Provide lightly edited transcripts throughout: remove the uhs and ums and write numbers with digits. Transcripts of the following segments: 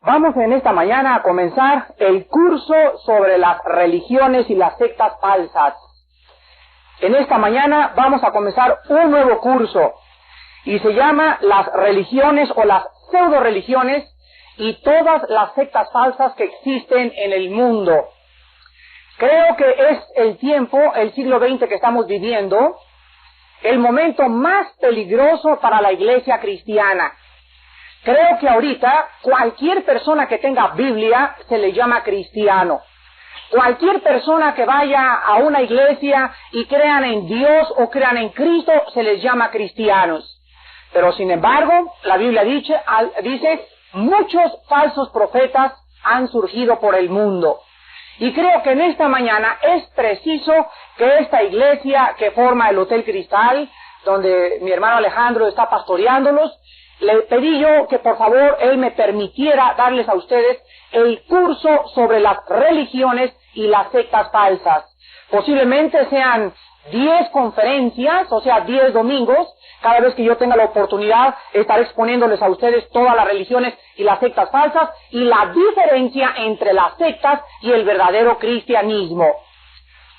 Vamos en esta mañana a comenzar el curso sobre las religiones y las sectas falsas. En esta mañana vamos a comenzar un nuevo curso y se llama las religiones o las pseudo-religiones y todas las sectas falsas que existen en el mundo. Creo que es el tiempo, el siglo XX que estamos viviendo, el momento más peligroso para la iglesia cristiana. Creo que ahorita cualquier persona que tenga Biblia se le llama cristiano. Cualquier persona que vaya a una iglesia y crean en Dios o crean en Cristo se les llama cristianos. Pero sin embargo, la Biblia dice, muchos falsos profetas han surgido por el mundo. Y creo que en esta mañana es preciso que esta iglesia que forma el Hotel Cristal, donde mi hermano Alejandro está pastoreándolos, le pedí yo que por favor él me permitiera darles a ustedes el curso sobre las religiones y las sectas falsas. Posiblemente sean 10 conferencias, o sea 10 domingos. Cada vez que yo tenga la oportunidad estaré exponiéndoles a ustedes todas las religiones y las sectas falsas y la diferencia entre las sectas y el verdadero cristianismo.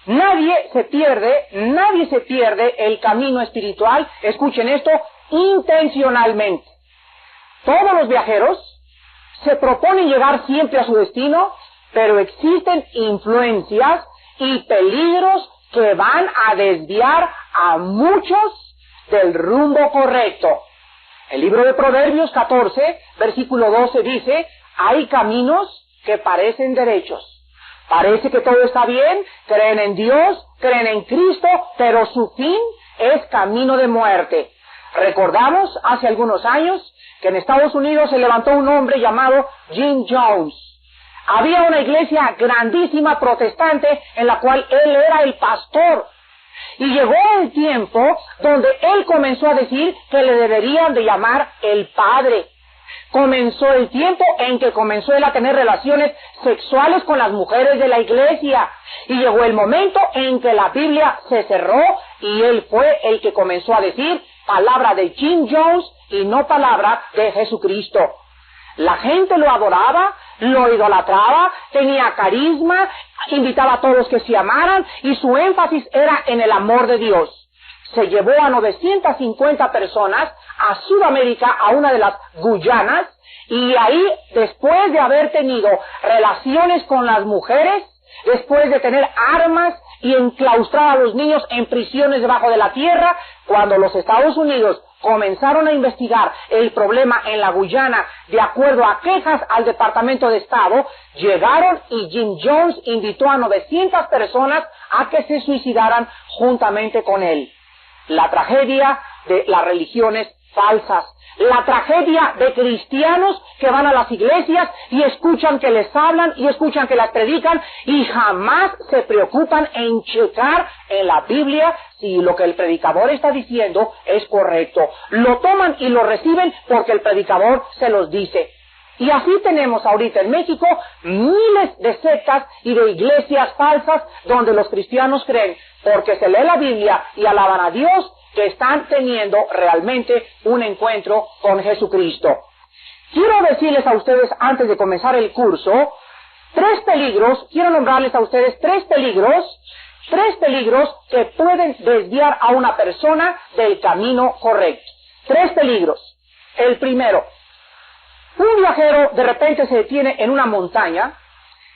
Nadie se pierde el camino espiritual, escuchen esto, intencionalmente. Todos los viajeros se proponen llegar siempre a su destino, pero existen influencias y peligros que van a desviar a muchos del rumbo correcto. El libro de Proverbios 14, versículo 12 dice, hay caminos que parecen derechos. Parece que todo está bien, creen en Dios, creen en Cristo, pero su fin es camino de muerte. Recordamos hace algunos años que en Estados Unidos se levantó un hombre llamado Jim Jones. Había una iglesia grandísima protestante en la cual él era el pastor. Y llegó el tiempo donde él comenzó a decir que le deberían de llamar el Padre. Comenzó el tiempo en que comenzó él a tener relaciones sexuales con las mujeres de la iglesia. Y llegó el momento en que la Biblia se cerró y él fue el que comenzó a decir palabra de Jim Jones y no palabra de Jesucristo. La gente lo adoraba, lo idolatraba, tenía carisma, invitaba a todos que se amaran y su énfasis era en el amor de Dios. Se llevó a 950 personas a Sudamérica, a una de las Guyanas, y ahí, después de haber tenido relaciones con las mujeres, después de tener armas y enclaustrar a los niños en prisiones debajo de la tierra, cuando los Estados Unidos comenzaron a investigar el problema en la Guyana de acuerdo a quejas al Departamento de Estado, llegaron y Jim Jones invitó a 900 personas a que se suicidaran juntamente con él. La tragedia de las religiones falsas, la tragedia de cristianos que van a las iglesias y escuchan que les hablan y escuchan que las predican y jamás se preocupan en checar en la Biblia si lo que el predicador está diciendo es correcto. Lo toman y lo reciben porque el predicador se los dice. Y así tenemos ahorita en México miles de sectas y de iglesias falsas donde los cristianos creen, porque se lee la Biblia y alaban a Dios, que están teniendo realmente un encuentro con Jesucristo. Quiero decirles a ustedes, antes de comenzar el curso, quiero nombrarles a ustedes tres peligros que pueden desviar a una persona del camino correcto. 3 peligros. El primero, un viajero de repente se detiene en una montaña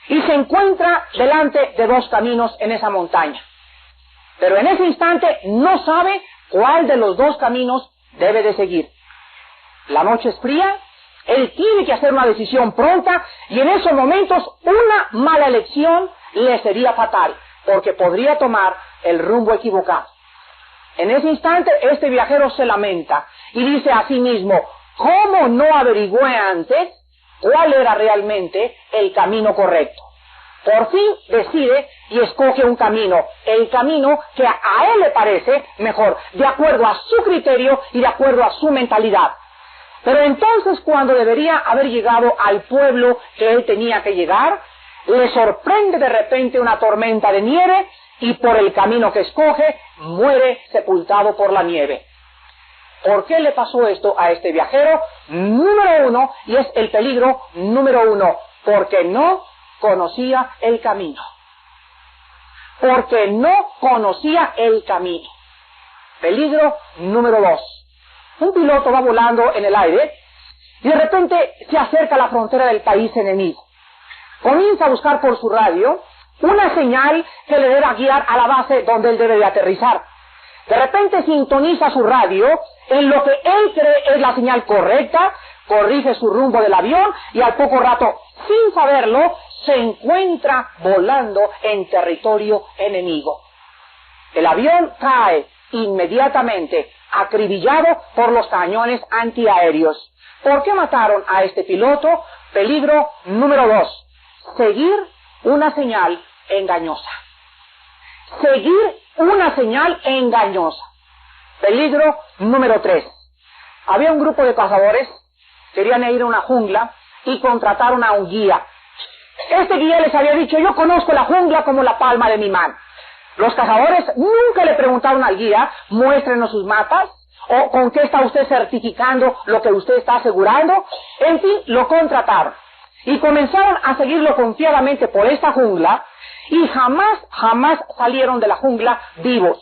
y se encuentra delante de 2 caminos en esa montaña. Pero en ese instante no sabe cuál de los 2 caminos debe de seguir. La noche es fría, él tiene que hacer una decisión pronta y en esos momentos una mala elección le sería fatal, porque podría tomar el rumbo equivocado. En ese instante este viajero se lamenta y dice a sí mismo, ¿cómo no averigüé antes cuál era realmente el camino correcto? Por fin decide y escoge un camino, el camino que a él le parece mejor, de acuerdo a su criterio y de acuerdo a su mentalidad. Pero entonces, cuando debería haber llegado al pueblo que él tenía que llegar, le sorprende de repente una tormenta de nieve y por el camino que escoge muere sepultado por la nieve. ¿Por qué le pasó esto a este viajero? número uno y es el peligro número uno, porque no conocía el camino. Porque no conocía el camino. Peligro número dos. Un piloto va volando en el aire y de repente se acerca a la frontera del país enemigo. Comienza a buscar por su radio una señal que le deba guiar a la base donde él debe de aterrizar. De repente sintoniza su radio en lo que él cree es la señal correcta, corrige su rumbo del avión y al poco rato, sin saberlo, se encuentra volando en territorio enemigo. El avión cae inmediatamente, acribillado por los cañones antiaéreos. ¿Por qué mataron a este piloto? Peligro número dos. Seguir una señal engañosa. Seguir una señal engañosa. Peligro número tres. Había un grupo de cazadores, querían ir a una jungla y contrataron a un guía. Este guía les había dicho, yo conozco la jungla como la palma de mi mano. Los cazadores nunca le preguntaron al guía, muéstrenos sus mapas, o con qué está usted certificando lo que usted está asegurando. En fin, lo contrataron. Y comenzaron a seguirlo confiadamente por esta jungla, y jamás salieron de la jungla vivos,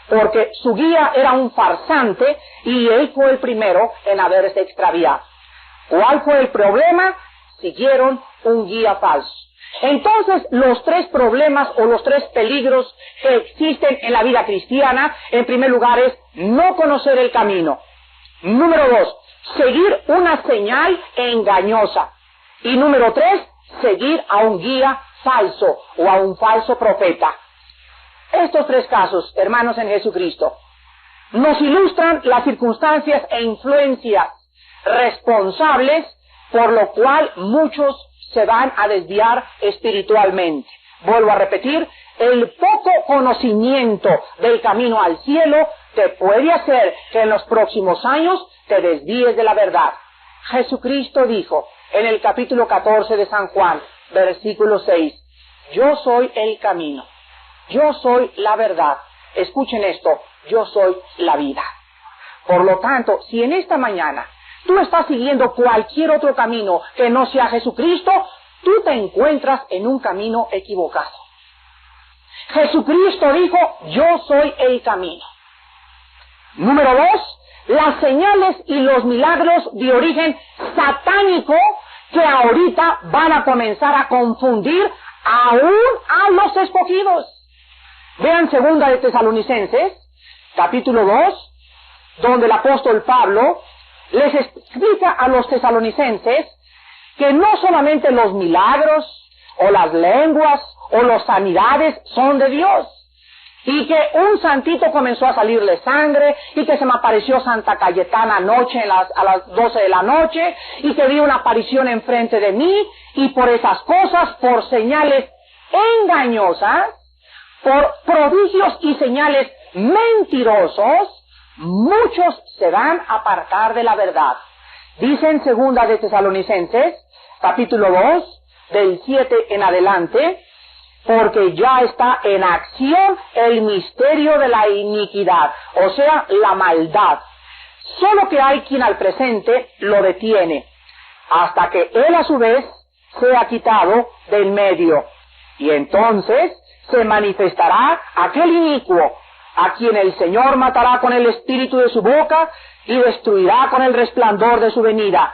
porque su guía era un farsante, y él fue el primero en haberse extraviado. ¿Cuál fue el problema? Siguieron un guía falso. Entonces, los tres problemas o los tres peligros que existen en la vida cristiana, en primer lugar es no conocer el camino. Número dos, seguir una señal engañosa. Y número tres, seguir a un guía falso o a un falso profeta. Estos tres casos, hermanos en Jesucristo, nos ilustran las circunstancias e influencias responsables por lo cual muchos se van a desviar espiritualmente. Vuelvo a repetir, el poco conocimiento del camino al cielo te puede hacer que en los próximos años te desvíes de la verdad. Jesucristo dijo en el capítulo 14 de San Juan, versículo 6, yo soy el camino, yo soy la verdad. Escuchen esto, yo soy la vida. Por lo tanto, si en esta mañana tú estás siguiendo cualquier otro camino que no sea Jesucristo, tú te encuentras en un camino equivocado. Jesucristo dijo, yo soy el camino. Número dos, las señales y los milagros de origen satánico que ahorita van a comenzar a confundir aún a los escogidos. Vean segunda de Tesalonicenses, capítulo 2, donde el apóstol Pablo les explica a los tesalonicenses que no solamente los milagros o las lenguas o las sanidades son de Dios, y que un santito comenzó a salirle sangre, y que se me apareció Santa Cayetana anoche a las 12 de la noche, y que vi una aparición enfrente de mí, y por esas cosas, por señales engañosas, por prodigios y señales mentirosos, muchos se van a apartar de la verdad. Dice en segunda de Tesalonicenses, capítulo 2, del 7 en adelante, porque ya está en acción el misterio de la iniquidad, o sea, la maldad. Solo que hay quien al presente lo detiene, hasta que él a su vez sea quitado del medio. Y entonces se manifestará aquel inicuo, a quien el Señor matará con el espíritu de su boca y destruirá con el resplandor de su venida.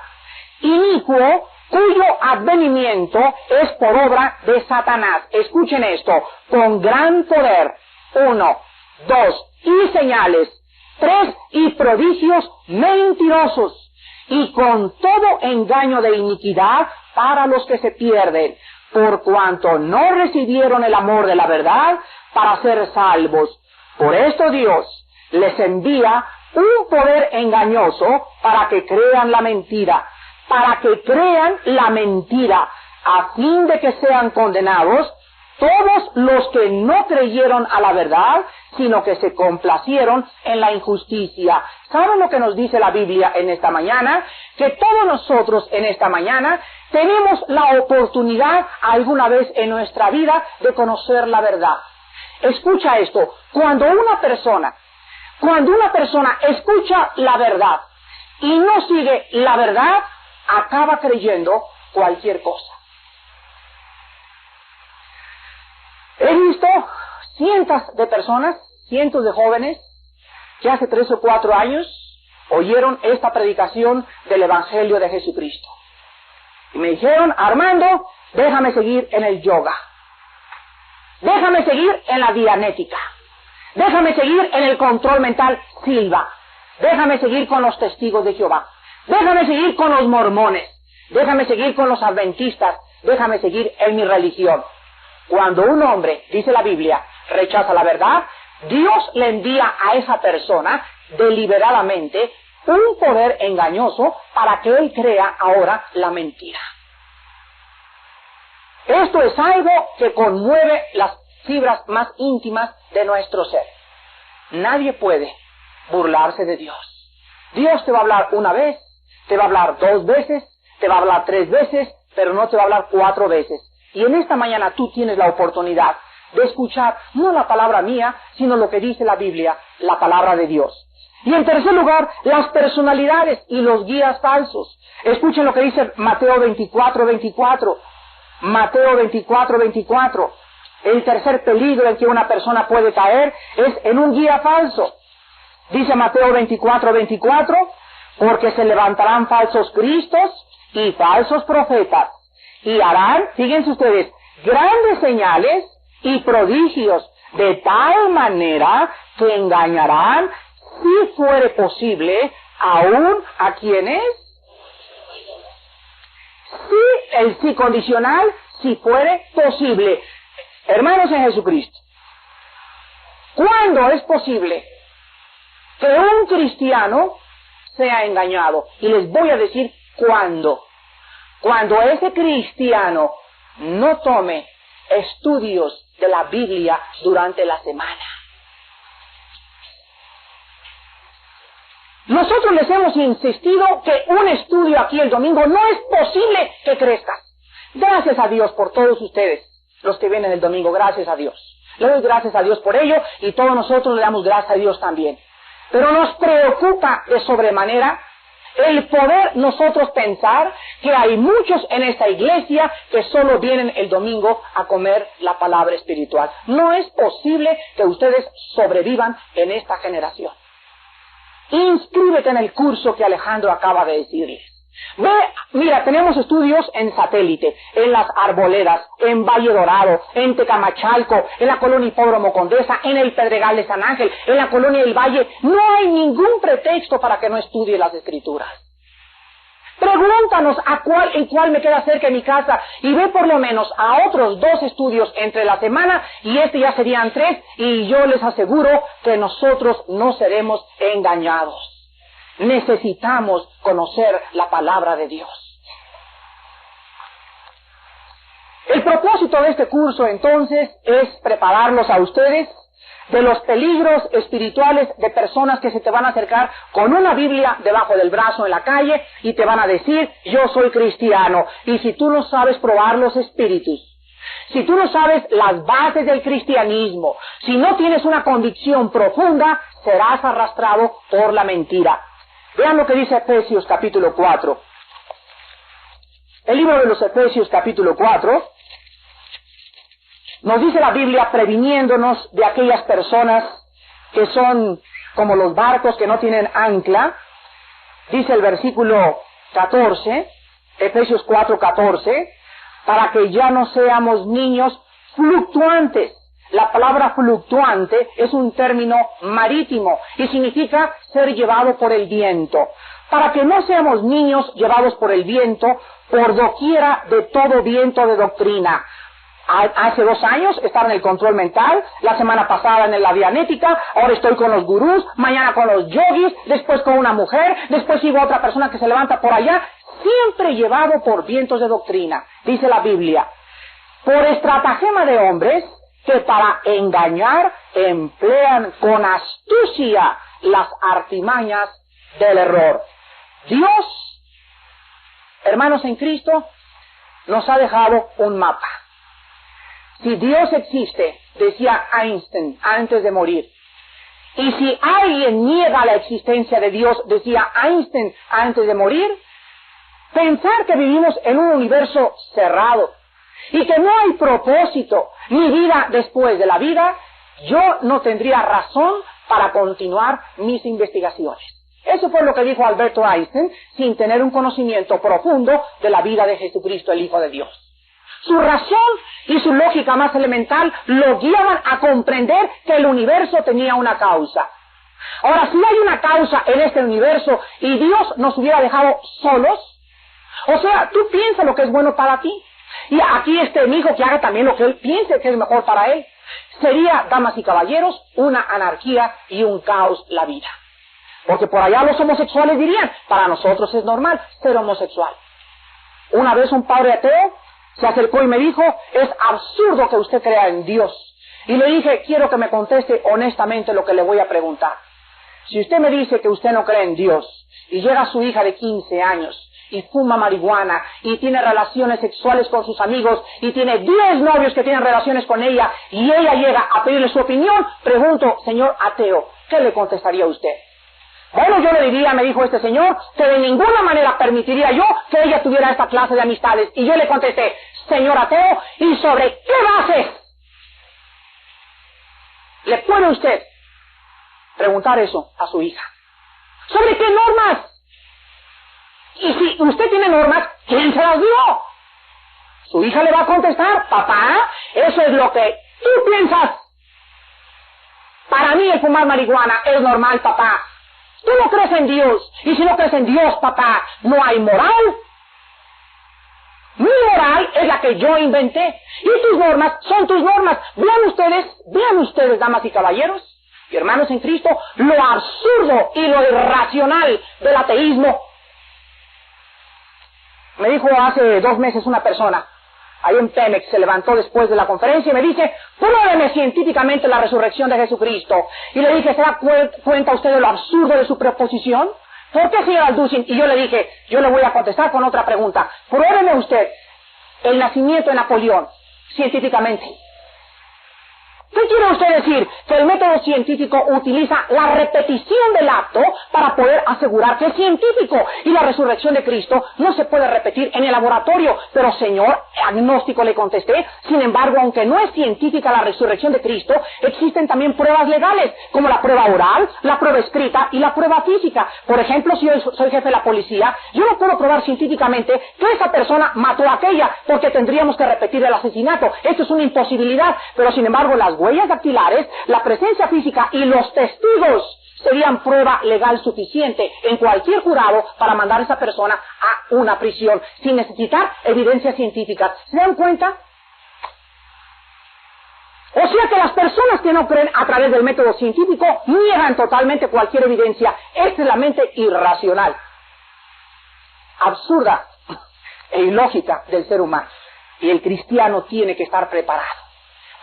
Inicuo cuyo advenimiento es por obra de Satanás. Escuchen esto, con gran poder, 1, 2, y señales, 3, y prodigios mentirosos, y con todo engaño de iniquidad para los que se pierden, por cuanto no recibieron el amor de la verdad para ser salvos. Por esto Dios les envía un poder engañoso para que crean la mentira, a fin de que sean condenados todos los que no creyeron a la verdad, sino que se complacieron en la injusticia. ¿Saben lo que nos dice la Biblia en esta mañana? Que todos nosotros en esta mañana tenemos la oportunidad alguna vez en nuestra vida de conocer la verdad. Escucha esto, cuando una persona escucha la verdad y no sigue la verdad, acaba creyendo cualquier cosa. He visto cientos de personas, cientos de jóvenes, que hace 3 o 4 años oyeron esta predicación del Evangelio de Jesucristo. Y me dijeron, Armando, déjame seguir en el yoga. Déjame seguir en la dianética. Déjame seguir en el control mental Silva. Déjame seguir con los testigos de Jehová. Déjame seguir con los mormones. Déjame seguir con los adventistas. Déjame seguir en mi religión. Cuando un hombre, dice la Biblia, rechaza la verdad, Dios le envía a esa persona deliberadamente un poder engañoso para que él crea ahora la mentira. Esto es algo que conmueve las fibras más íntimas de nuestro ser. Nadie puede burlarse de Dios. Dios te va a hablar una vez, te va a hablar 2 veces, te va a hablar 3 veces, pero no te va a hablar 4 veces. Y en esta mañana tú tienes la oportunidad de escuchar no la palabra mía, sino lo que dice la Biblia, la palabra de Dios. Y en tercer lugar, las personalidades y los guías falsos. Escuchen lo que dice Mateo 24:24. Mateo 24:24. El tercer peligro en que una persona puede caer es en un guía falso. Dice Mateo 24:24, porque se levantarán falsos cristos y falsos profetas, y harán, fíjense ustedes, grandes señales y prodigios, de tal manera que engañarán, si fuere posible, aún a quienes. Sí, el sí condicional, si fuere posible. Hermanos en Jesucristo, ¿cuándo es posible que un cristiano sea engañado? Y les voy a decir cuándo. Cuando ese cristiano no tome estudios de la Biblia durante la semana. Nosotros les hemos insistido que un estudio aquí el domingo no es posible que crezca. Gracias a Dios por todos ustedes, los que vienen el domingo, gracias a Dios. Le doy gracias a Dios por ello y todos nosotros le damos gracias a Dios también. Pero nos preocupa de sobremanera el poder nosotros pensar que hay muchos en esta iglesia que solo vienen el domingo a comer la palabra espiritual. No es posible que ustedes sobrevivan en esta generación. Inscríbete en el curso que Alejandro acaba de decirles. Ve, mira, tenemos estudios en Satélite, en Las Arboledas, en Valle Dorado, en Tecamachalco, en la colonia Hipódromo Condesa, en el Pedregal de San Ángel, en la colonia del Valle. No hay ningún pretexto para que no estudie las Escrituras. Pregúntanos en cuál me queda cerca de mi casa y ve por lo menos a otros 2 estudios entre la semana y ya serían 3 y yo les aseguro que nosotros no seremos engañados. Necesitamos conocer la palabra de Dios. El propósito de este curso entonces es prepararlos a ustedes de los peligros espirituales de personas que se te van a acercar con una Biblia debajo del brazo en la calle y te van a decir, yo soy cristiano. Y si tú no sabes probar los espíritus, si tú no sabes las bases del cristianismo, si no tienes una convicción profunda, serás arrastrado por la mentira. Vean lo que dice Efesios capítulo 4. El libro de los Efesios capítulo 4 nos dice la Biblia previniéndonos de aquellas personas que son como los barcos que no tienen ancla. Dice el versículo 14, Efesios 4:14, para que ya no seamos niños fluctuantes. La palabra fluctuante es un término marítimo y significa ser llevado por el viento. Para que no seamos niños llevados por el viento, por doquiera de todo viento de doctrina. Hace 2 años estaba en el control mental, la semana pasada en la dianética, ahora estoy con los gurús, mañana con los yogis, después con una mujer, después sigo a otra persona que se levanta por allá, siempre llevado por vientos de doctrina, dice la Biblia. Por estratagema de hombres que para engañar emplean con astucia las artimañas del error. Dios, hermanos en Cristo, nos ha dejado un mapa. Si Dios existe, decía Einstein antes de morir, Y si alguien niega la existencia de Dios, decía Einstein antes de morir, pensar que vivimos en un universo cerrado y que no hay propósito ni vida después de la vida, yo no tendría razón para continuar mis investigaciones. Eso fue lo que dijo Alberto Einstein, sin tener un conocimiento profundo de la vida de Jesucristo, el Hijo de Dios. Su razón y su lógica más elemental lo guiaban a comprender que el universo tenía una causa. Ahora, si hay una causa en este universo y Dios nos hubiera dejado solos, o sea, tú piensas lo que es bueno para ti, y aquí mi hijo que haga también lo que él piense que es mejor para él, sería, damas y caballeros, una anarquía y un caos la vida. Porque por allá los homosexuales dirían, para nosotros es normal ser homosexual. Una vez un padre ateo se acercó y me dijo, es absurdo que usted crea en Dios. Y le dije, quiero que me conteste honestamente lo que le voy a preguntar. Si usted me dice que usted no cree en Dios, y llega su hija de 15 años, y fuma marihuana, y tiene relaciones sexuales con sus amigos, y tiene 10 novios que tienen relaciones con ella, y ella llega a pedirle su opinión, pregunto, señor ateo, ¿qué le contestaría a usted? Bueno, yo le diría, me dijo este señor, que de ninguna manera permitiría yo que ella tuviera esta clase de amistades. Y yo le contesté, señor ateo, ¿y sobre qué bases le puede usted preguntar eso a su hija? ¿Sobre qué normas? Y si usted tiene normas, ¿quién se las dio? Su hija le va a contestar, papá, eso es lo que tú piensas. Para mí el fumar marihuana es normal, papá. Tú no crees en Dios, y si no crees en Dios, papá, no hay moral. Mi moral es la que yo inventé, y tus normas son tus normas. Vean ustedes, damas y caballeros, y hermanos en Cristo, lo absurdo y lo irracional del ateísmo. Me dijo hace 2 meses una persona, ahí en Pemex, se levantó después de la conferencia y me dice, pruébeme científicamente la resurrección de Jesucristo. Y le dije, ¿se da cuenta usted de lo absurdo de su proposición? ¿Por qué, señor Alducin? Y yo le dije, yo le voy a contestar con otra pregunta. Pruébeme usted el nacimiento de Napoleón científicamente. ¿Qué quiere usted decir? Que el método científico utiliza la repetición del acto para poder asegurar que es científico. Y la resurrección de Cristo no se puede repetir en el laboratorio. Pero, señor agnóstico, le contesté, sin embargo, aunque no es científica la resurrección de Cristo, existen también pruebas legales, como la prueba oral, la prueba escrita y la prueba física. Por ejemplo, si yo soy jefe de la policía, yo no puedo probar científicamente que esa persona mató a aquella, porque tendríamos que repetir el asesinato. Esto es una imposibilidad. Pero, sin embargo, las huellas dactilares, la presencia física y los testigos serían prueba legal suficiente en cualquier jurado para mandar a esa persona a una prisión sin necesitar evidencias científicas. ¿Se dan cuenta? O sea que las personas que no creen a través del método científico niegan totalmente cualquier evidencia. Esta es la mente irracional, absurda e ilógica del ser humano. Y el cristiano tiene que estar preparado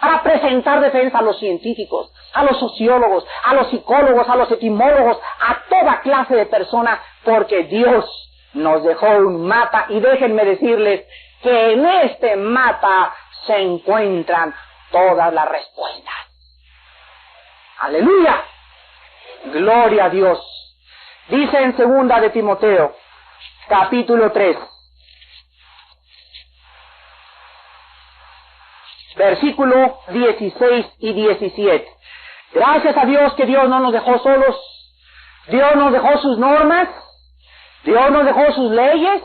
para presentar defensa a los científicos, a los sociólogos, a los psicólogos, a los etimólogos, a toda clase de personas, porque Dios nos dejó un mapa, y déjenme decirles que en este mapa se encuentran todas las respuestas. ¡Aleluya! ¡Gloria a Dios! Dice en 2 de Timoteo, capítulo 3, versículo 16 y 17. Gracias a Dios que Dios no nos dejó solos. Dios nos dejó sus normas. Dios nos dejó sus leyes.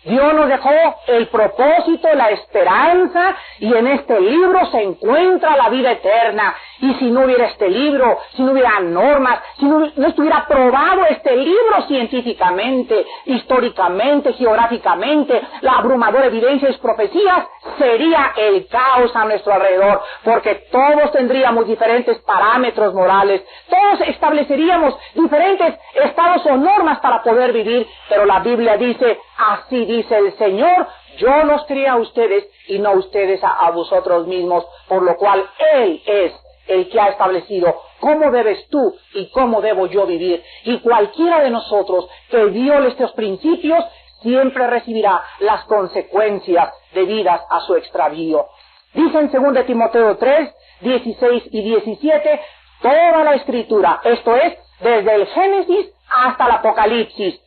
Dios nos dejó el propósito, la esperanza, y en este libro se encuentra la vida eterna. Y si no hubiera este libro, si no hubiera normas, si no estuviera probado este libro científicamente, históricamente, geográficamente, la abrumadora evidencia y profecías, sería el caos a nuestro alrededor, porque todos tendríamos diferentes parámetros morales, todos estableceríamos diferentes estados o normas para poder vivir, pero la Biblia dice, así dice el Señor, yo los crié a ustedes y no ustedes a vosotros mismos, por lo cual Él es el que ha establecido cómo debes tú y cómo debo yo vivir. Y cualquiera de nosotros que viole estos principios siempre recibirá las consecuencias debidas a su extravío. Dice en 2 Timoteo 3, 16 y 17, Toda la Escritura, esto es, desde el Génesis hasta el Apocalipsis,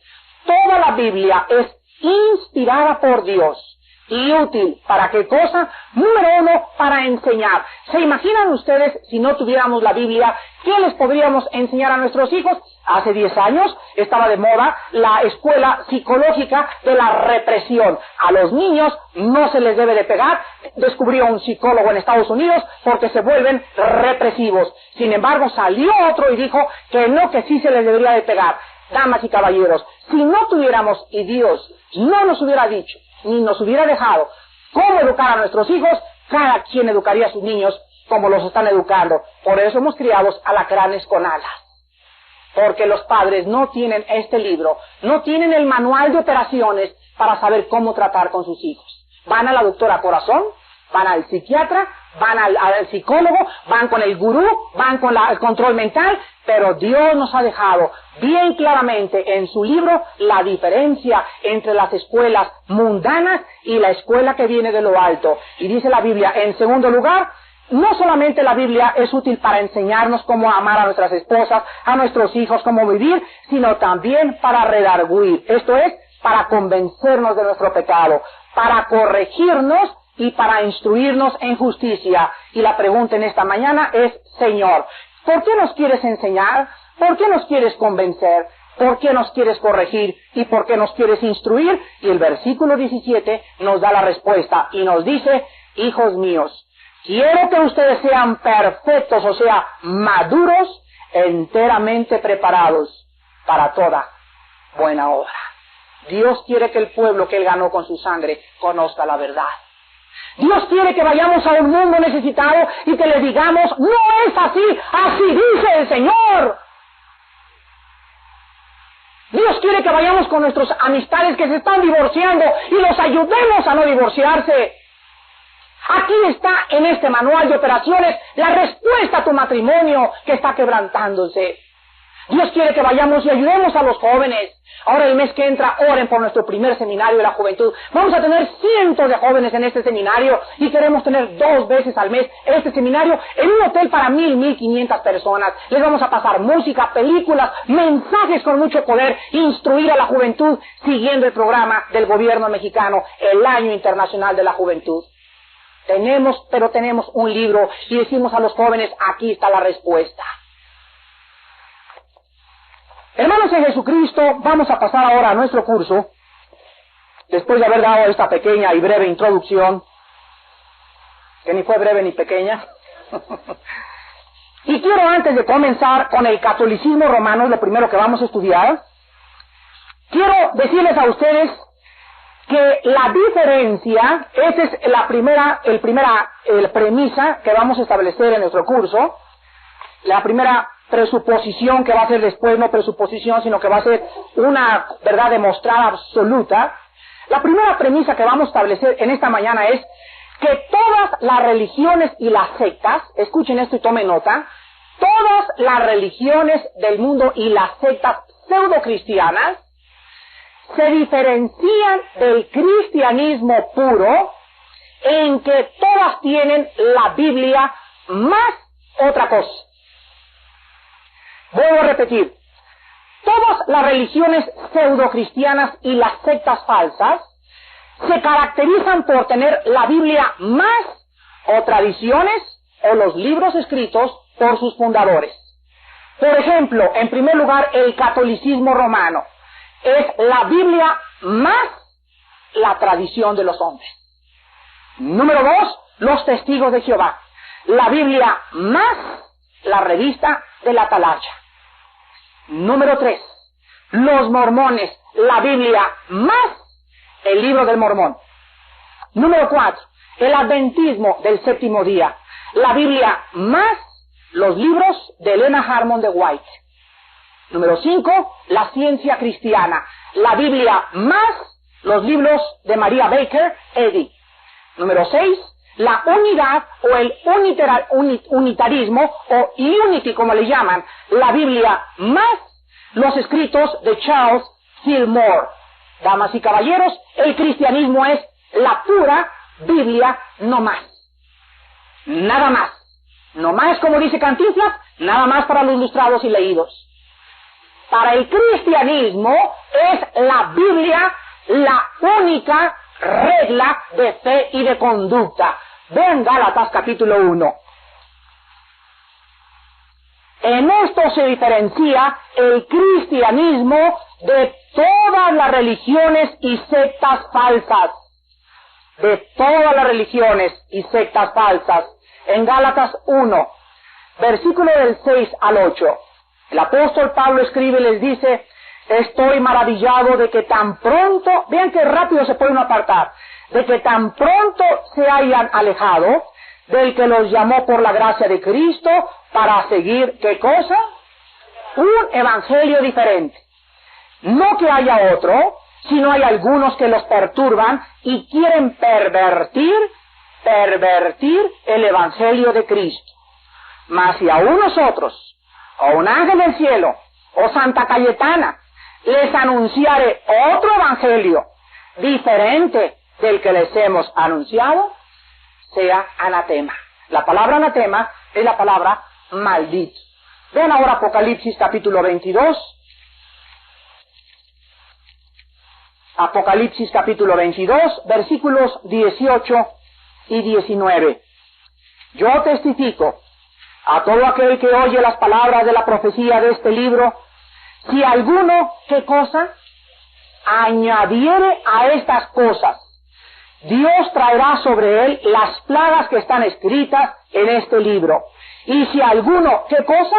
toda la Biblia es inspirada por Dios y útil. ¿Para qué cosa? Número uno, para enseñar. ¿Se imaginan ustedes si no tuviéramos la Biblia, qué les podríamos enseñar a nuestros hijos? Hace 10 años estaba de moda la escuela psicológica de la represión. A los niños no se les debe de pegar. Descubrió un psicólogo en Estados Unidos porque se vuelven represivos. Sin embargo, salió otro y dijo que no, que sí se les debería de pegar. Damas y caballeros, si no tuviéramos, y Dios no nos hubiera dicho, ni nos hubiera dejado cómo educar a nuestros hijos, cada quien educaría a sus niños como los están educando. Por eso hemos criado alacranes con alas. Porque los padres no tienen este libro, no tienen el manual de operaciones para saber cómo tratar con sus hijos. Van a la doctora Corazón, van al psiquiatra, van al psicólogo, van con el gurú, van con el control mental, pero Dios nos ha dejado bien claramente en su libro la diferencia entre las escuelas mundanas y la escuela que viene de lo alto. Y dice la Biblia, en segundo lugar, no solamente la Biblia es útil para enseñarnos cómo amar a nuestras esposas, a nuestros hijos, cómo vivir, sino también para redarguir, esto es, para convencernos de nuestro pecado, para corregirnos y para instruirnos en justicia. Y la pregunta en esta mañana es, Señor, ¿por qué nos quieres enseñar? ¿Por qué nos quieres convencer? ¿Por qué nos quieres corregir? ¿Y por qué nos quieres instruir? Y el versículo 17 nos da la respuesta y nos dice, hijos míos, quiero que ustedes sean perfectos, o sea, maduros, enteramente preparados para toda buena obra. Dios quiere que el pueblo que Él ganó con su sangre conozca la verdad. Dios quiere que vayamos a un mundo necesitado y que le digamos, no es así, así dice el Señor. Dios quiere que vayamos con nuestras amistades que se están divorciando y los ayudemos a no divorciarse. Aquí está en este manual de operaciones la respuesta a tu matrimonio que está quebrantándose. Dios quiere que vayamos y ayudemos a los jóvenes. Ahora el mes que entra, oren por nuestro primer seminario de la juventud. Vamos a tener cientos de jóvenes en este seminario y queremos tener 2 veces al mes este seminario en un hotel para 1,500 personas. Les vamos a pasar música, películas, mensajes con mucho poder, instruir a la juventud siguiendo el programa del gobierno mexicano, el Año Internacional de la Juventud. Tenemos un libro y decimos a los jóvenes, aquí está la respuesta. Hermanos en Jesucristo, vamos a pasar ahora a nuestro curso, después de haber dado esta pequeña y breve introducción, que ni fue breve ni pequeña. Y quiero, antes de comenzar con el catolicismo romano, lo primero que vamos a estudiar, quiero decirles a ustedes que la diferencia, esa es la primera premisa que vamos a establecer en nuestro curso, la primera presuposición que va a ser después, no presuposición, sino que va a ser una verdad demostrada absoluta. La primera premisa que vamos a establecer en esta mañana es que todas las religiones y las sectas, escuchen esto y tomen nota, todas las religiones del mundo y las sectas pseudocristianas se diferencian del cristianismo puro en que todas tienen la Biblia más otra cosa. Vuelvo a repetir, todas las religiones pseudocristianas y las sectas falsas se caracterizan por tener la Biblia más o tradiciones o los libros escritos por sus fundadores. Por ejemplo, en primer lugar, el catolicismo romano es la Biblia más la tradición de los hombres. Número 2, los testigos de Jehová. La Biblia más la revista de la Atalaya. Número 3, los mormones, la Biblia más el libro del Mormón. Número 4, el adventismo del séptimo día, la Biblia más los libros de Elena Harmon de White. Número 5, la ciencia cristiana, la Biblia más los libros de Maria Baker Eddy. Número 6, la unidad o el unitarismo o unity como le llaman, la Biblia más los escritos de Charles Fillmore. Damas y caballeros, el cristianismo es la pura Biblia, no más. Nada más. No más, como dice Cantinflas, nada más para los ilustrados y leídos. Para el cristianismo es la Biblia la única regla de fe y de conducta. Vean Gálatas capítulo 1. En esto se diferencia el cristianismo de todas las religiones y sectas falsas. De todas las religiones y sectas falsas. En Gálatas 1, versículo del 6 al 8. El apóstol Pablo escribe y les dice: estoy maravillado de que tan pronto, vean qué rápido se puede uno apartar, de que tan pronto se hayan alejado del que los llamó por la gracia de Cristo para seguir, ¿qué cosa? Un evangelio diferente. No que haya otro, sino hay algunos que los perturban y quieren pervertir el evangelio de Cristo. Mas si aún nosotros, o un ángel del cielo, o Santa Cayetana, les anunciare otro evangelio diferente del que les hemos anunciado, sea anatema. La palabra anatema es la palabra maldito. Vean ahora Apocalipsis capítulo 22. Apocalipsis capítulo 22, versículos 18 y 19. Yo testifico a todo aquel que oye las palabras de la profecía de este libro, si alguno, ¿qué cosa? Añadiere a estas cosas, Dios traerá sobre él las plagas que están escritas en este libro. Y si alguno, ¿qué cosa?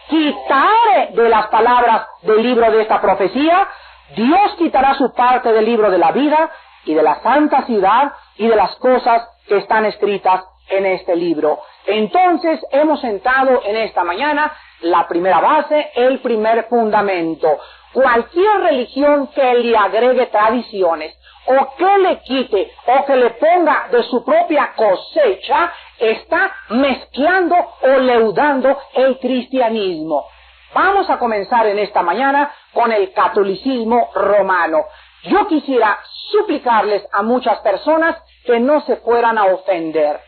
Quitare de las palabras del libro de esta profecía, Dios quitará su parte del libro de la vida y de la santa ciudad y de las cosas que están escritas en este libro. Entonces hemos sentado en esta mañana la primera base, el primer fundamento. Cualquier religión que le agregue tradiciones, o que le quite, o que le ponga de su propia cosecha, está mezclando o leudando el cristianismo. Vamos a comenzar en esta mañana con el catolicismo romano. Yo quisiera suplicarles a muchas personas que no se fueran a ofender.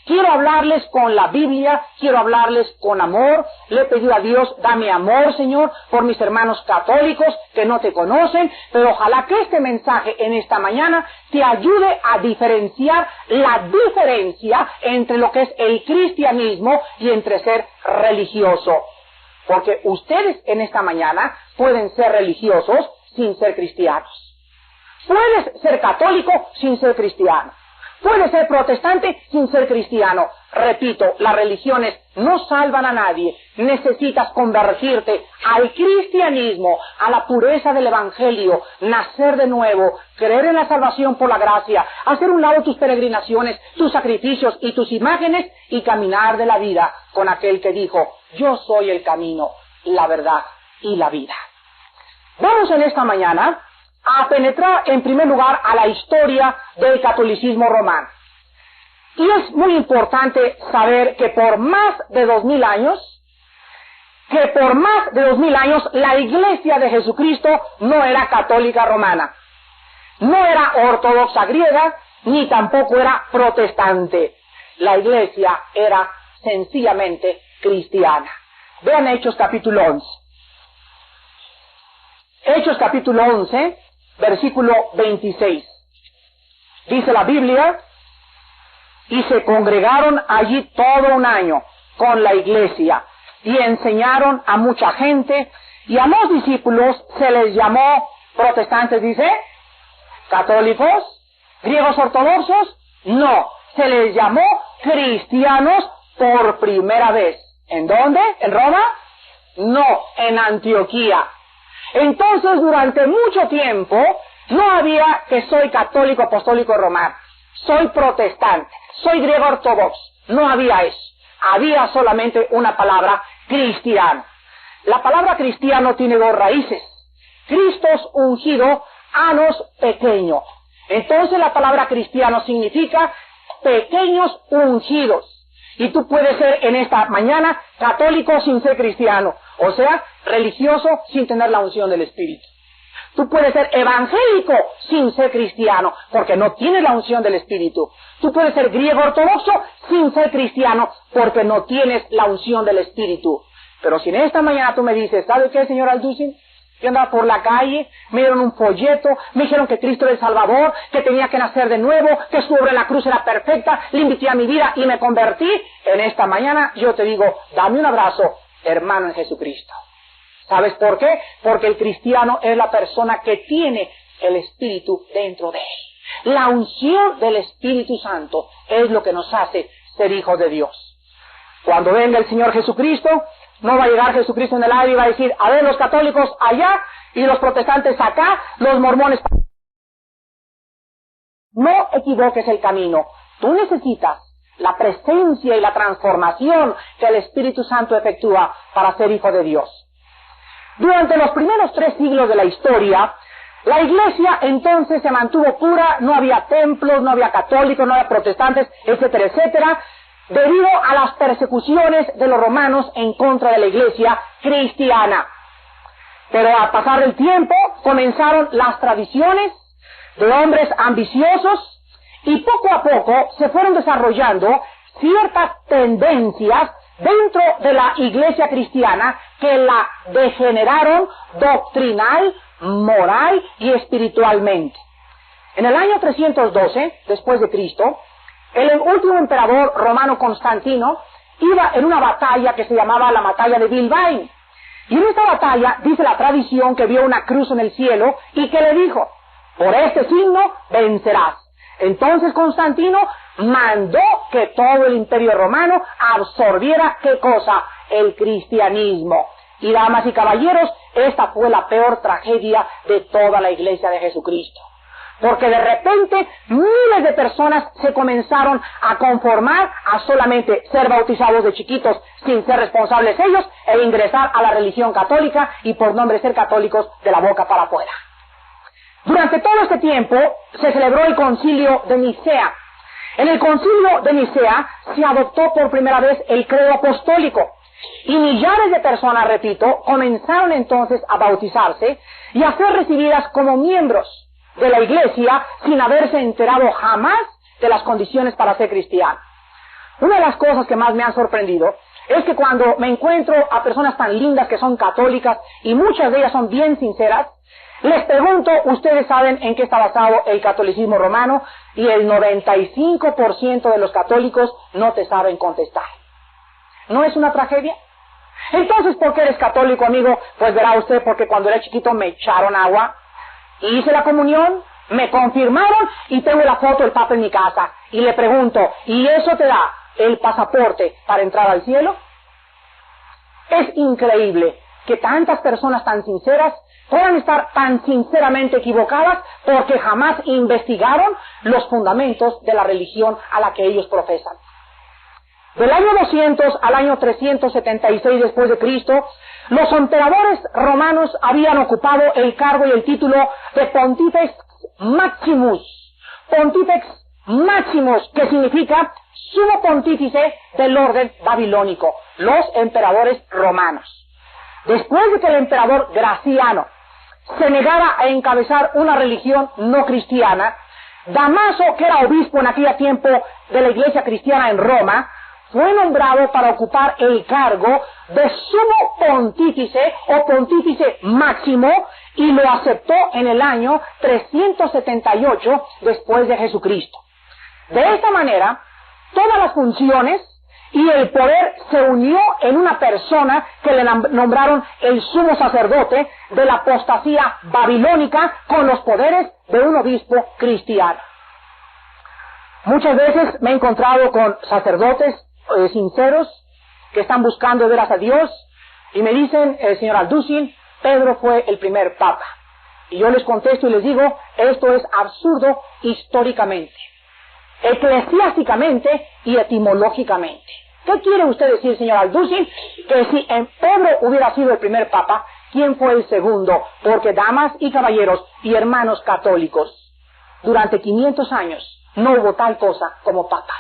Quiero hablarles con la Biblia, quiero hablarles con amor. Le he pedido a Dios, dame amor, Señor, por mis hermanos católicos que no te conocen, pero ojalá que este mensaje en esta mañana te ayude a diferenciar la diferencia entre lo que es el cristianismo y entre ser religioso. Porque ustedes en esta mañana pueden ser religiosos sin ser cristianos. Puedes ser católico sin ser cristiano. Puedes ser protestante sin ser cristiano. Repito, las religiones no salvan a nadie. Necesitas convertirte al cristianismo, a la pureza del evangelio, nacer de nuevo, creer en la salvación por la gracia, hacer un lado tus peregrinaciones, tus sacrificios y tus imágenes y caminar de la vida con aquel que dijo: yo soy el camino, la verdad y la vida. Vamos en esta mañana a penetrar en primer lugar a la historia del catolicismo romano. Y es muy importante saber que por más de 2000 años, la Iglesia de Jesucristo no era católica romana, no era ortodoxa griega, ni tampoco era protestante. La Iglesia era sencillamente cristiana. Vean Hechos capítulo 11. Hechos capítulo 11, versículo 26. Dice la Biblia: y se congregaron allí todo un año con la iglesia y enseñaron a mucha gente, y a los discípulos se les llamó protestantes, dice, católicos, griegos ortodoxos, no, se les llamó cristianos por primera vez. ¿En dónde? ¿En Roma? No, en Antioquía. Entonces, durante mucho tiempo, no había que soy católico apostólico romano, soy protestante, soy griego ortodoxo. No había eso. Había solamente una palabra: cristiano. La palabra cristiano tiene dos raíces: Christos ungido, anos pequeño. Entonces la palabra cristiano significa pequeños ungidos. Y tú puedes ser en esta mañana católico sin ser cristiano, o sea, religioso sin tener la unción del Espíritu. Tú puedes ser evangélico sin ser cristiano, porque no tienes la unción del Espíritu. Tú puedes ser griego ortodoxo sin ser cristiano, porque no tienes la unción del Espíritu. Pero si en esta mañana tú me dices, ¿sabe qué, señor Alducin? Yo andaba por la calle, me dieron un folleto, me dijeron que Cristo era el Salvador, que tenía que nacer de nuevo, que su obra en la cruz era perfecta, le invité a mi vida y me convertí. En esta mañana yo te digo, dame un abrazo, hermano en Jesucristo. ¿Sabes por qué? Porque el cristiano es la persona que tiene el Espíritu dentro de él. La unción del Espíritu Santo es lo que nos hace ser hijos de Dios. Cuando venga el Señor Jesucristo, no va a llegar Jesucristo en el aire y va a decir, a ver, los católicos allá y los protestantes acá, los mormones. No equivoques el camino. Tú necesitas la presencia y la transformación que el Espíritu Santo efectúa para ser hijo de Dios. Durante los primeros 3 siglos de la historia, la iglesia entonces se mantuvo pura, no había templos, no había católicos, no había protestantes, etcétera, etcétera, debido a las persecuciones de los romanos en contra de la iglesia cristiana. Pero al pasar el tiempo comenzaron las tradiciones de hombres ambiciosos y poco a poco se fueron desarrollando ciertas tendencias dentro de la iglesia cristiana que la degeneraron doctrinal, moral y espiritualmente. En el año 312, después de Cristo, el último emperador romano Constantino iba en una batalla que se llamaba la batalla de Bilbaín. Y en esta batalla dice la tradición que vio una cruz en el cielo y que le dijo, por este signo vencerás. Entonces Constantino mandó que todo el imperio romano absorbiera, ¿qué cosa? El cristianismo. Y damas y caballeros, esta fue la peor tragedia de toda la iglesia de Jesucristo. Porque de repente miles de personas se comenzaron a conformar a solamente ser bautizados de chiquitos sin ser responsables ellos e ingresar a la religión católica y por nombre ser católicos de la boca para afuera. Durante todo este tiempo se celebró el concilio de Nicea. En el concilio de Nicea se adoptó por primera vez el credo apostólico y millares de personas, repito, comenzaron entonces a bautizarse y a ser recibidas como miembros de la iglesia sin haberse enterado jamás de las condiciones para ser cristiano. Una de las cosas que más me han sorprendido es que cuando me encuentro a personas tan lindas que son católicas y muchas de ellas son bien sinceras, les pregunto, ¿ustedes saben en qué está basado el catolicismo romano? Y el 95% de los católicos no te saben contestar. ¿No es una tragedia? Entonces, ¿por qué eres católico, amigo? Pues verá usted, porque cuando era chiquito me echaron agua, hice la comunión, me confirmaron y tengo la foto del Papa en mi casa. Y le pregunto, ¿y eso te da el pasaporte para entrar al cielo? Es increíble que tantas personas tan sinceras puedan estar tan sinceramente equivocadas porque jamás investigaron los fundamentos de la religión a la que ellos profesan. Del año 200 al año 376 después de Cristo, los emperadores romanos habían ocupado el cargo y el título de Pontifex Maximus. Pontifex Maximus, que significa sumo pontífice del orden babilónico, los emperadores romanos. Después de que el emperador Graciano se negara a encabezar una religión no cristiana, Damaso, que era obispo en aquel tiempo de la iglesia cristiana en Roma, fue nombrado para ocupar el cargo de sumo pontífice o pontífice máximo y lo aceptó en el año 378 después de Jesucristo. De esta manera, todas las funciones y el poder se unió en una persona que le nombraron el sumo sacerdote de la apostasía babilónica con los poderes de un obispo cristiano. Muchas veces me he encontrado con sacerdotes sinceros que están buscando veras a Dios y me dicen, señor Alducin, Pedro fue el primer papa. Y yo les contesto y les digo, esto es absurdo históricamente, eclesiásticamente y etimológicamente. ¿Qué quiere usted decir, señor Alducin? Que si en Pedro hubiera sido el primer papa, ¿quién fue el segundo? Porque, damas y caballeros y hermanos católicos, durante 500 años no hubo tal cosa como papas.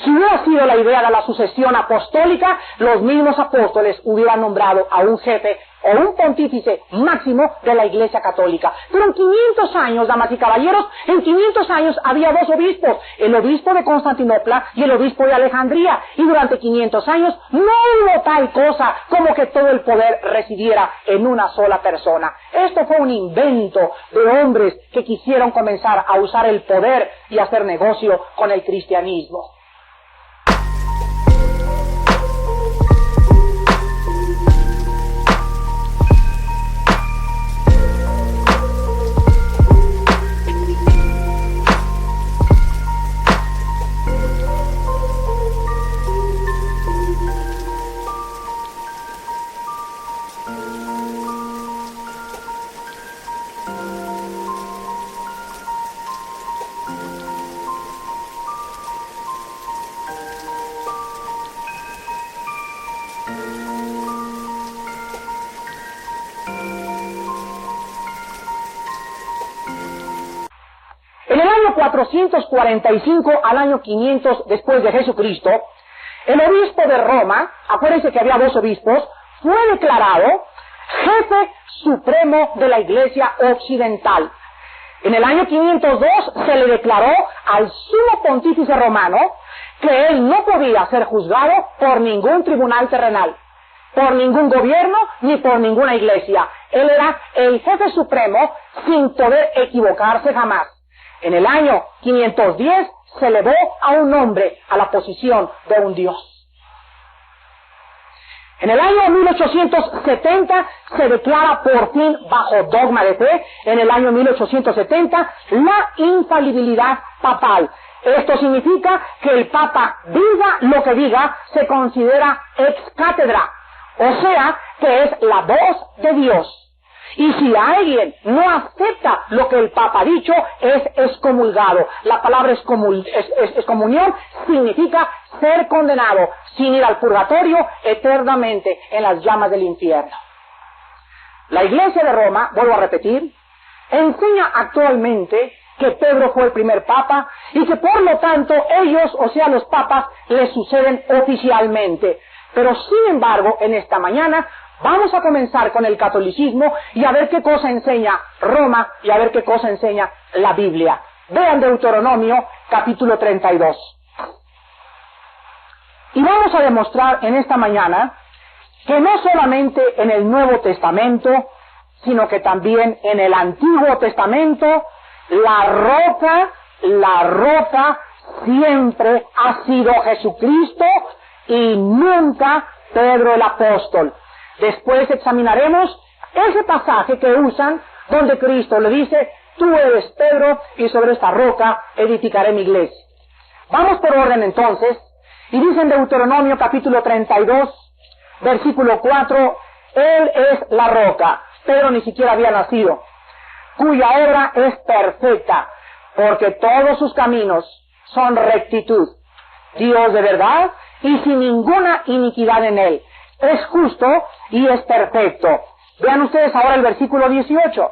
Si hubiera sido la idea de la sucesión apostólica, los mismos apóstoles hubieran nombrado a un jefe o un pontífice máximo de la Iglesia Católica. Pero en 500 años, damas y caballeros, en 500 años había dos obispos, el obispo de Constantinopla y el obispo de Alejandría, y durante 500 años no hubo tal cosa como que todo el poder residiera en una sola persona. Esto fue un invento de hombres que quisieron comenzar a usar el poder y hacer negocio con el cristianismo. En el año 445 al año 500 después de Jesucristo, el obispo de Roma, acuérdense que había dos obispos, fue declarado jefe supremo de la Iglesia Occidental. En el año 502 se le declaró al sumo pontífice romano que él no podía ser juzgado por ningún tribunal terrenal, por ningún gobierno ni por ninguna iglesia. Él era el jefe supremo sin poder equivocarse jamás. En el año 510 se elevó a un hombre a la posición de un dios. En el año 1870 se declara por fin, bajo dogma de fe, en el año 1870, la infalibilidad papal. Esto significa que el Papa diga lo que diga, se considera ex cátedra, o sea, que es la voz de Dios. Y si alguien no acepta lo que el Papa ha dicho, es excomulgado. La palabra excomunión significa ser condenado, sin ir al purgatorio, eternamente en las llamas del infierno. La Iglesia de Roma, vuelvo a repetir, enseña actualmente que Pedro fue el primer Papa y que por lo tanto ellos, o sea los papas, le suceden oficialmente. Pero sin embargo, en esta mañana, vamos a comenzar con el catolicismo y a ver qué cosa enseña Roma y a ver qué cosa enseña la Biblia. Vean Deuteronomio capítulo 32. Y vamos a demostrar en esta mañana que no solamente en el Nuevo Testamento, sino que también en el Antiguo Testamento, la roca siempre ha sido Jesucristo y nunca Pedro el apóstol. Después examinaremos ese pasaje que usan donde Cristo le dice, tú eres Pedro y sobre esta roca edificaré mi iglesia. Vamos por orden entonces, y dice en Deuteronomio capítulo 32, versículo 4, Él es la roca, Pedro ni siquiera había nacido, cuya obra es perfecta, porque todos sus caminos son rectitud, Dios de verdad y sin ninguna iniquidad en él. Es justo y es perfecto. Vean ustedes ahora el versículo 18.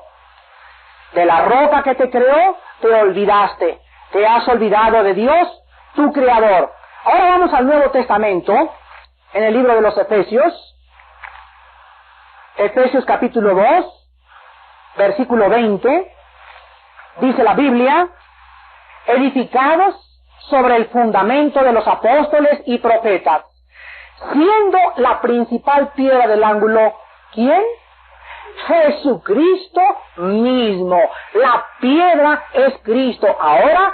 De la roca que te creó, te olvidaste. Te has olvidado de Dios, tu Creador. Ahora vamos al Nuevo Testamento, en el libro de los Efesios. Efesios capítulo 2, versículo 20. Dice la Biblia, edificados sobre el fundamento de los apóstoles y profetas, siendo la principal piedra del ángulo, ¿quién? Jesucristo mismo. La piedra es Cristo. Ahora,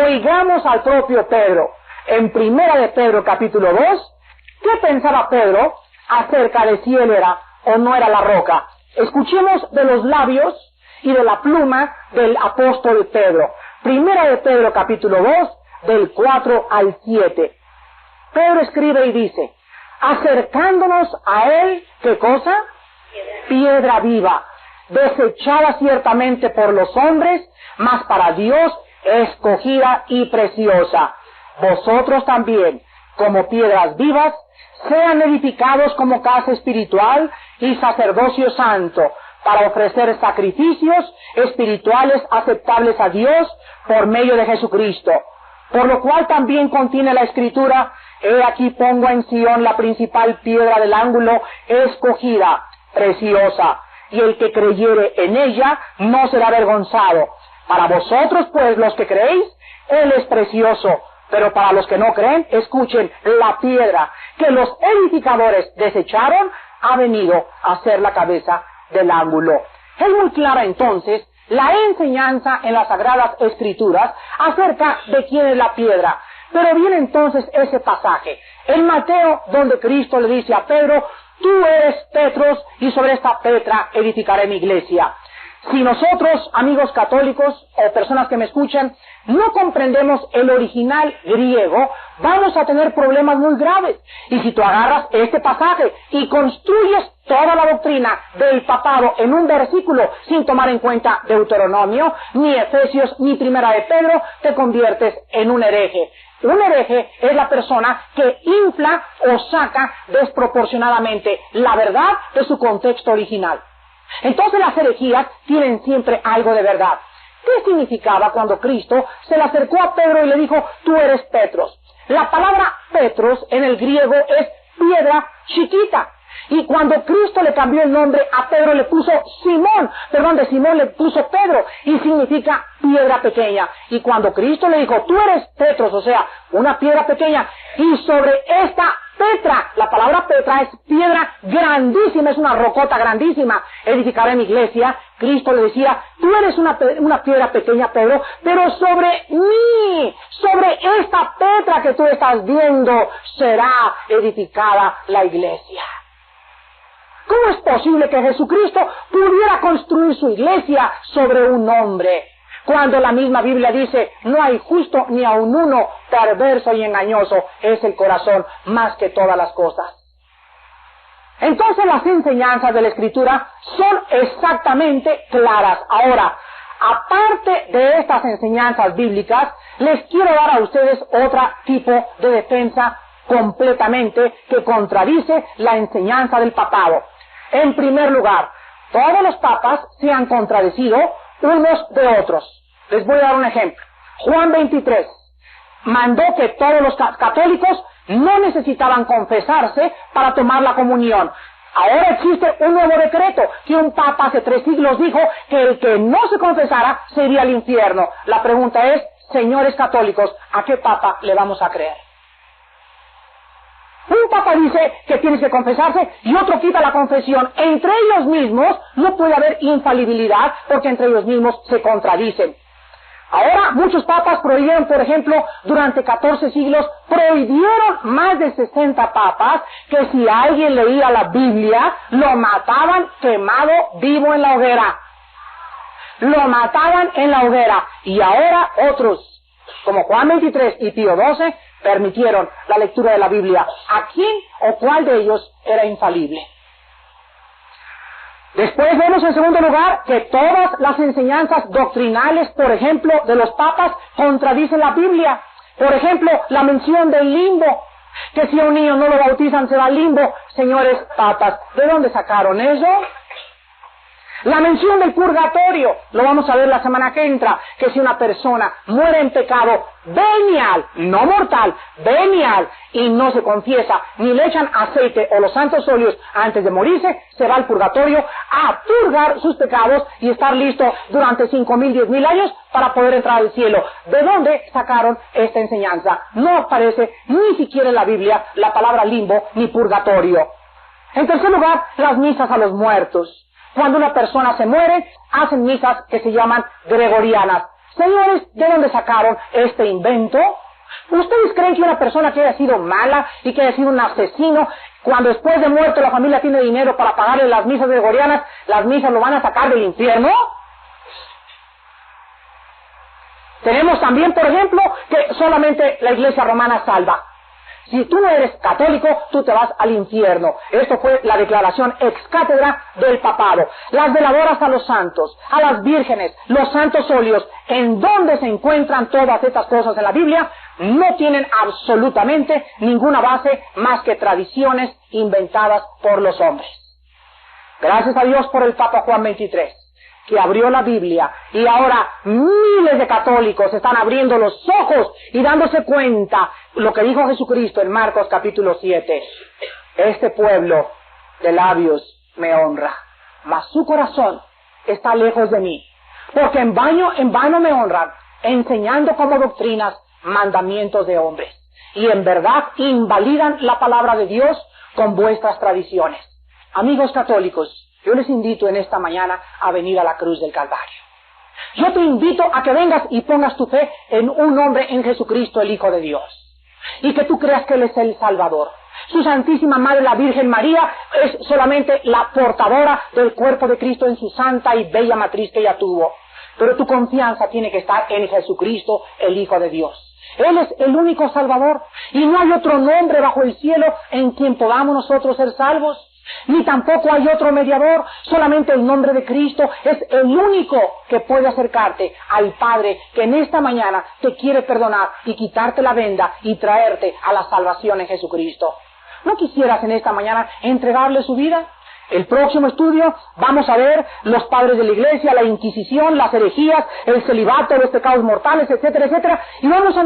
oigamos al propio Pedro. En primera de Pedro, capítulo 2, ¿qué pensaba Pedro acerca de si él era o no era la roca? Escuchemos de los labios y de la pluma del apóstol Pedro. Primera de Pedro, capítulo 2, del 4 al 7. Pedro escribe y dice, acercándonos a él, ¿qué cosa? Piedra viva, desechada ciertamente por los hombres, mas para Dios escogida y preciosa. Vosotros también, como piedras vivas, sean edificados como casa espiritual y sacerdocio santo, para ofrecer sacrificios espirituales aceptables a Dios por medio de Jesucristo. Por lo cual también contiene la Escritura: he aquí pongo en Sión la principal piedra del ángulo, escogida, preciosa, y el que creyere en ella no será avergonzado. Para vosotros, pues, los que creéis, Él es precioso. Pero para los que no creen, escuchen, la piedra que los edificadores desecharon ha venido a ser la cabeza del ángulo. Es muy clara entonces la enseñanza en las Sagradas Escrituras acerca de quién es la piedra. Pero viene entonces ese pasaje en Mateo, donde Cristo le dice a Pedro: tú eres Petros, y sobre esta Petra edificaré mi iglesia. Si nosotros, amigos católicos o personas que me escuchan, no comprendemos el original griego, vamos a tener problemas muy graves. Y si tú agarras este pasaje y construyes toda la doctrina del papado en un versículo sin tomar en cuenta Deuteronomio, ni Efesios, ni Primera de Pedro, te conviertes en un hereje. Un hereje es la persona que infla o saca desproporcionadamente la verdad de su contexto original. Entonces las herejías tienen siempre algo de verdad. ¿Qué significaba cuando Cristo se le acercó a Pedro y le dijo: tú eres Petros? La palabra Petros en el griego es piedra chiquita. Y cuando Cristo le cambió el nombre a Pedro, le puso Simón, de Simón le puso Pedro, y significa piedra pequeña. Y cuando Cristo le dijo: tú eres Petros, o sea, una piedra pequeña, y sobre esta Petra, la palabra Petra es piedra grandísima, es una rocota grandísima, edificaré mi iglesia. Cristo le decía: tú eres una piedra pequeña, Pedro, pero sobre mí, sobre esta Petra que tú estás viendo, será edificada la iglesia. ¿Cómo es posible que Jesucristo pudiera construir su iglesia sobre un hombre, cuando la misma Biblia dice: no hay justo ni aun uno, perverso y engañoso es el corazón más que todas las cosas? Entonces las enseñanzas de la Escritura son exactamente claras. Ahora, aparte de estas enseñanzas bíblicas, les quiero dar a ustedes otro tipo de defensa completamente que contradice la enseñanza del papado. En primer lugar, todos los papas se han contradecido unos de otros. Les voy a dar un ejemplo. Juan 23 mandó que todos los católicos no necesitaban confesarse para tomar la comunión. Ahora existe un nuevo decreto que un papa hace 3 siglos dijo que el que no se confesara se iría al infierno. La pregunta es: señores católicos, ¿a qué papa le vamos a creer? Un papa dice que tienes que confesarse y otro quita la confesión. Entre ellos mismos no puede haber infalibilidad porque entre ellos mismos se contradicen. Ahora, muchos papas prohibieron, por ejemplo, durante 14 siglos, prohibieron más de 60 papas que si alguien leía la Biblia, lo mataban quemado vivo en la hoguera. Lo mataban en la hoguera. Y ahora otros, como Juan 23 y Pío XII, permitieron la lectura de la Biblia. ¿A quién o cuál de ellos era infalible? Después vemos en segundo lugar que todas las enseñanzas doctrinales, por ejemplo, de los papas, contradicen la Biblia. Por ejemplo, la mención del limbo, que si a un niño no lo bautizan se va al limbo. Señores papas, ¿de dónde sacaron eso? La mención del purgatorio, lo vamos a ver la semana que entra, que si una persona muere en pecado venial, no mortal, venial, y no se confiesa, ni le echan aceite o los santos óleos antes de morirse, se va al purgatorio a purgar sus pecados y estar listo durante 5,000, 10,000 años para poder entrar al cielo. ¿De dónde sacaron esta enseñanza? No aparece ni siquiera en la Biblia la palabra limbo ni purgatorio. En tercer lugar, las misas a los muertos. Cuando una persona se muere, hacen misas que se llaman gregorianas. Señores, ¿de dónde sacaron este invento? ¿Ustedes creen que una persona que haya sido mala y que haya sido un asesino, cuando después de muerto la familia tiene dinero para pagarle las misas gregorianas, las misas lo van a sacar del infierno? Tenemos también, por ejemplo, que solamente la Iglesia Romana salva. Si tú no eres católico, tú te vas al infierno. Esto fue la declaración ex cátedra del papado. Las veladoras a los santos, a las vírgenes, los santos óleos, en donde se encuentran todas estas cosas en la Biblia, no tienen absolutamente ninguna base más que tradiciones inventadas por los hombres. Gracias a Dios por el Papa Juan 23, que abrió la Biblia y ahora miles de católicos están abriendo los ojos y dándose cuenta lo que dijo Jesucristo en Marcos capítulo 7. Este pueblo de labios me honra, mas su corazón está lejos de mí, porque en vano me honran, enseñando como doctrinas mandamientos de hombres, y en verdad invalidan la palabra de Dios con vuestras tradiciones. Amigos católicos, yo les invito en esta mañana a venir a la cruz del Calvario. Yo te invito a que vengas y pongas tu fe en un hombre, en Jesucristo, el Hijo de Dios, y que tú creas que Él es el Salvador. Su Santísima Madre, la Virgen María, es solamente la portadora del cuerpo de Cristo en su santa y bella matriz que ella tuvo. Pero tu confianza tiene que estar en Jesucristo, el Hijo de Dios. Él es el único Salvador, y no hay otro nombre bajo el cielo en quien podamos nosotros ser salvos, ni tampoco hay otro mediador. Solamente el nombre de Cristo es el único que puede acercarte al Padre, que en esta mañana te quiere perdonar y quitarte la venda y traerte a la salvación en Jesucristo. ¿No quisieras en esta mañana entregarle su vida? El próximo estudio vamos a ver los padres de la iglesia, la Inquisición, las herejías, el celibato, los pecados mortales, etcétera, etcétera, y vamos a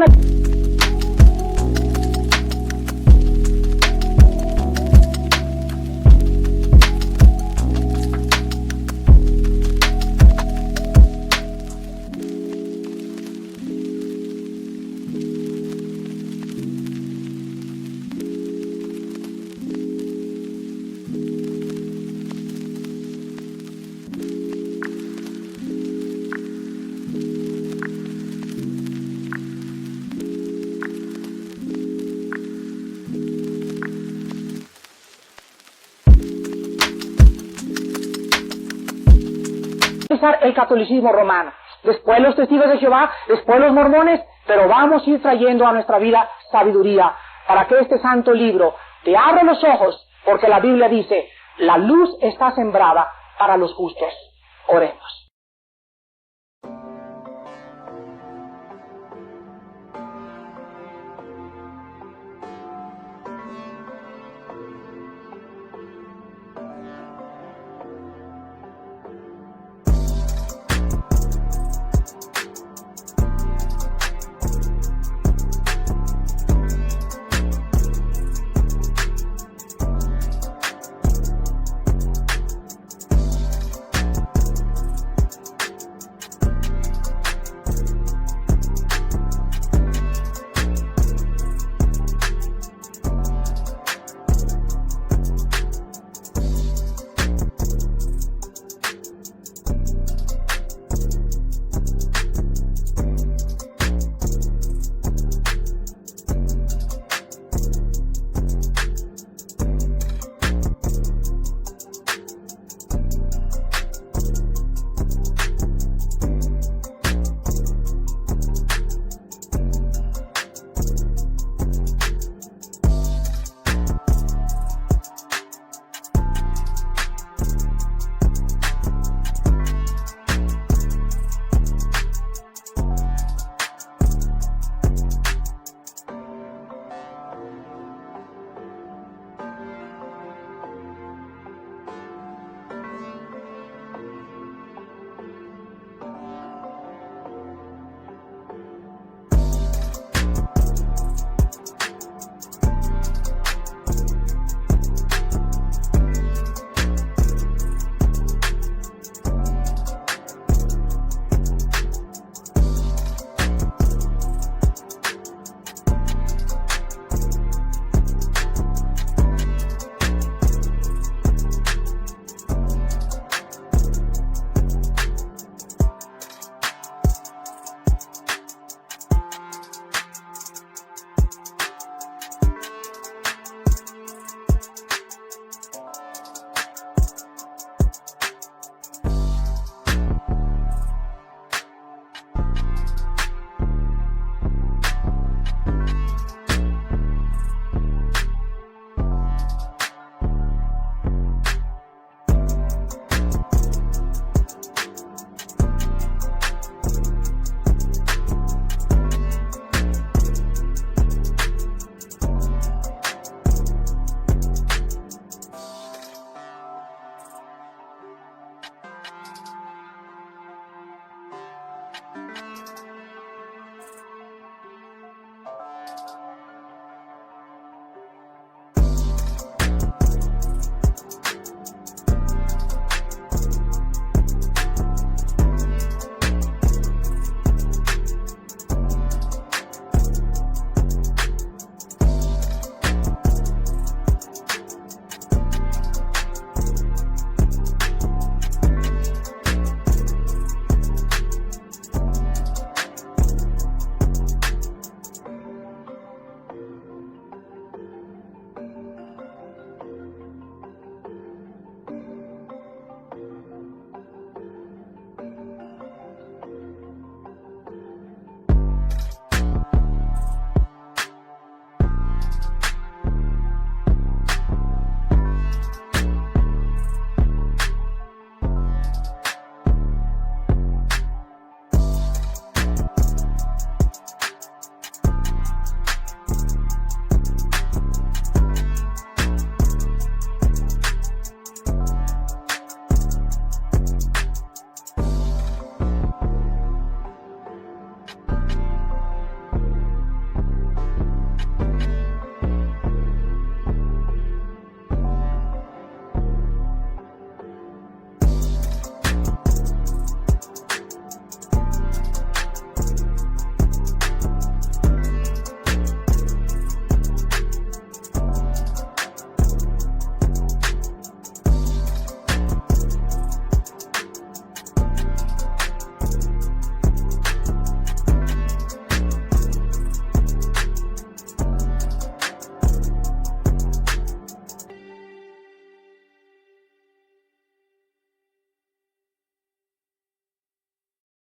el catolicismo romano, después los testigos de Jehová, después los mormones, pero vamos a ir trayendo a nuestra vida sabiduría para que este santo libro te abra los ojos, porque la Biblia dice, la luz está sembrada para los justos. Oremos.